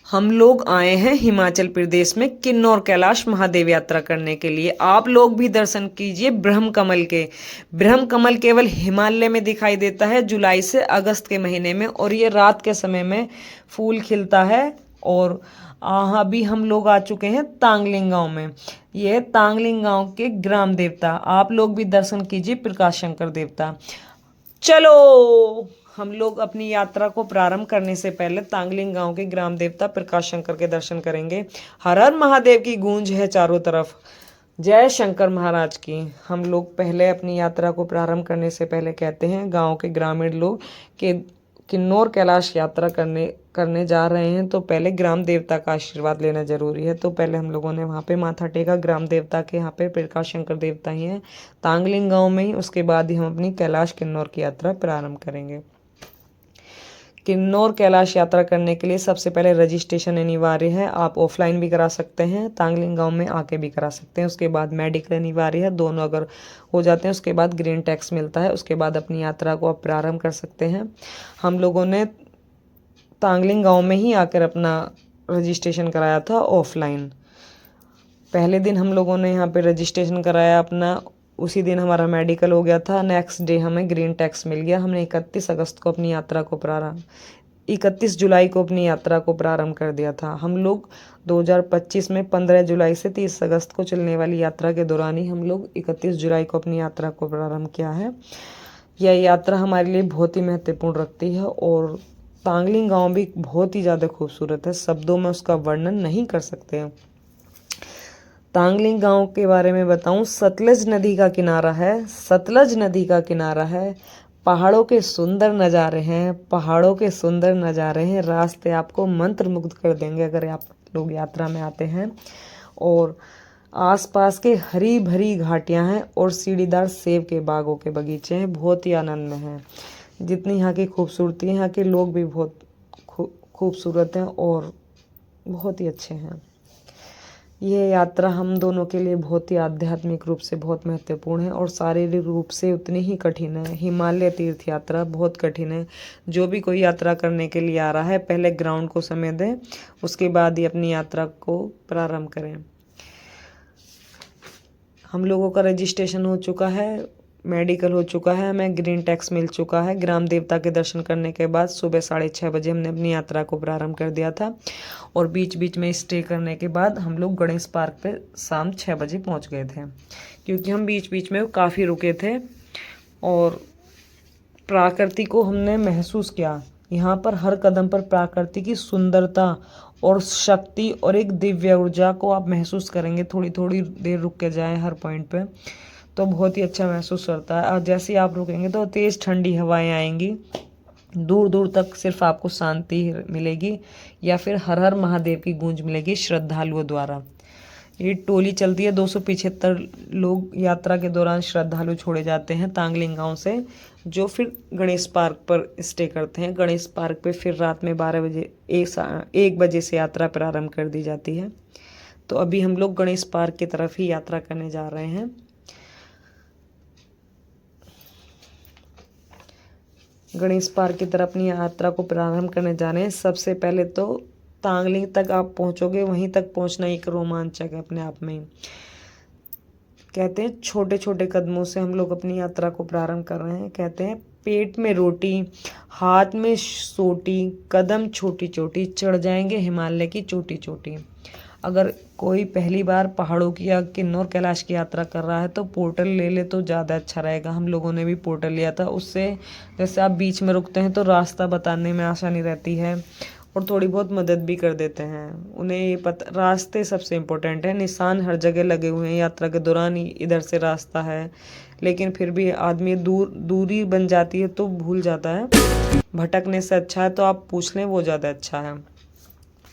हम लोग आए हैं हिमाचल प्रदेश में किन्नौर कैलाश महादेव यात्रा करने के लिए। आप लोग भी दर्शन कीजिए ब्रह्म कमल के। ब्रह्म कमल केवल हिमालय में दिखाई देता है जुलाई से अगस्त के महीने में, और ये रात के समय में फूल खिलता है। और अभी हम लोग आ चुके हैं तांगलिंग गांव में। ये है तांगलिंग गांव के ग्राम देवता। आप लोग भी दर्शन कीजिए प्रकाश शंकर देवता। चलो, हम लोग अपनी यात्रा को प्रारंभ करने से पहले तांगलिंग गांव के ग्राम देवता प्रकाश शंकर के दर्शन करेंगे। हर हर महादेव की गूंज है चारों तरफ। जय शंकर महाराज की। हम लोग पहले अपनी यात्रा को प्रारंभ करने से पहले कहते हैं गांव के ग्रामीण लोग कि किन्नौर कैलाश यात्रा करने जा रहे हैं तो पहले ग्राम देवता का आशीर्वाद लेना जरूरी है। तो पहले हम लोगों ने वहाँ पे माथा टेका। ग्राम देवता के यहाँ पे प्रकाश शंकर देवता ही हैं तांगलिंग गांव में ही। उसके बाद ही हम अपनी कैलाश किन्नौर की यात्रा प्रारंभ करेंगे। किन्नौर कैलाश यात्रा करने के लिए सबसे पहले रजिस्ट्रेशन अनिवार्य है। आप ऑफलाइन भी करा सकते हैं, तांगलिंग गांव में आके भी करा सकते हैं। उसके बाद मेडिकल अनिवार्य है। दोनों अगर हो जाते हैं उसके बाद ग्रीन टैक्स मिलता है। उसके बाद अपनी यात्रा को आप प्रारंभ कर सकते हैं। हम लोगों ने तांगलिंग गांव में ही आकर अपना रजिस्ट्रेशन कराया था ऑफलाइन। पहले दिन हम लोगों ने यहाँ पे रजिस्ट्रेशन कराया अपना, उसी दिन हमारा मेडिकल हो गया था। नेक्स्ट डे हमें ग्रीन टैक्स मिल गया। हमने 31 अगस्त को अपनी यात्रा को 31 जुलाई को अपनी यात्रा को प्रारंभ कर दिया था। हम लोग 2025 में 15 जुलाई से 30 अगस्त को चलने वाली यात्रा के दौरान ही हम लोग 31 जुलाई को अपनी यात्रा को प्रारंभ किया है। यह यात्रा हमारे लिए बहुत ही महत्वपूर्ण रखती है। और तांगलिंग गांव भी बहुत ही ज़्यादा खूबसूरत है, शब्दों में उसका वर्णन नहीं कर सकते हैं। तांगलिंग गांव के बारे में बताऊं, सतलज नदी का किनारा है। सतलज नदी का किनारा है। पहाड़ों के सुंदर नज़ारे हैं। पहाड़ों के सुंदर नज़ारे हैं। रास्ते आपको मंत्रमुग्ध कर देंगे अगर आप लोग यात्रा में आते हैं। और आसपास के हरी भरी घाटियां हैं और सीढ़ीदार सेब के बागों के बगीचे हैं। बहुत ही आनंद में हैं। जितनी यहाँ की खूबसूरती है, यहाँ के लोग भी बहुत खूबसूरत हैं और बहुत ही अच्छे हैं। ये यात्रा हम दोनों के लिए बहुत ही आध्यात्मिक रूप से बहुत महत्वपूर्ण है और शारीरिक रूप से उतनी ही कठिन है। हिमालय तीर्थ यात्रा बहुत कठिन है। जो भी कोई यात्रा करने के लिए आ रहा है पहले ग्राउंड को समय दें, उसके बाद ही अपनी यात्रा को प्रारंभ करें। हम लोगों का रजिस्ट्रेशन हो चुका है, मेडिकल हो चुका है, हमें ग्रीन टैक्स मिल चुका है। ग्राम देवता के दर्शन करने के बाद सुबह 6:30 बजे हमने अपनी यात्रा को प्रारंभ कर दिया था। और बीच बीच में स्टे करने के बाद हम लोग गणेश पार्क पे शाम 6 बजे पहुंच गए थे, क्योंकि हम बीच बीच में काफ़ी रुके थे और प्रकृति को हमने महसूस किया। यहाँ पर हर कदम पर प्रकृति की सुंदरता और शक्ति और एक दिव्य ऊर्जा को आप महसूस करेंगे। थोड़ी थोड़ी देर रुक के जाएं हर पॉइंट पे तो बहुत ही अच्छा महसूस करता है। और जैसे ही आप रुकेंगे तो तेज़ ठंडी हवाएं आएंगी। दूर दूर तक सिर्फ आपको शांति मिलेगी या फिर हर हर महादेव की गूंज मिलेगी श्रद्धालुओं द्वारा। ये टोली चलती है। 275 लोग यात्रा के दौरान श्रद्धालु छोड़े जाते हैं तांगलिंग गांव से, जो फिर गणेश पार्क पर स्टे करते हैं। गणेश पार्क पे फिर रात में 12 बजे 1 बजे से यात्रा प्रारंभ कर दी जाती है। तो अभी हम लोग गणेश पार्क की तरफ ही यात्रा करने जा रहे हैं। गणेश पार्क की तरफ अपनी यात्रा को प्रारंभ करने जा रहे हैं। सबसे पहले तो तांगलिंग तक आप पहुंचोगे, वहीं तक पहुंचना एक रोमांचक है अपने आप में ही। कहते हैं छोटे छोटे कदमों से हम लोग अपनी यात्रा को प्रारंभ कर रहे हैं। कहते हैं पेट में रोटी, हाथ में सोटी, कदम छोटी छोटी, चढ़ जाएंगे हिमालय की चोटी चोटी। अगर कोई पहली बार पहाड़ों की या किन्नौर कैलाश की यात्रा कर रहा है तो पोर्टल ले ले तो ज़्यादा अच्छा रहेगा। हम लोगों ने भी पोर्टल लिया था। उससे जैसे आप बीच में रुकते हैं तो रास्ता बताने में आसानी रहती है और थोड़ी बहुत मदद भी कर देते हैं। उन्हें ये पता, रास्ते सबसे इम्पोर्टेंट है। निशान हर जगह लगे हुए हैं। यात्रा के दौरान ही इधर से रास्ता है, लेकिन फिर भी आदमी दूरी बन जाती है तो भूल जाता है। भटकने से अच्छा है तो आप पूछ लें, वो ज़्यादा अच्छा है।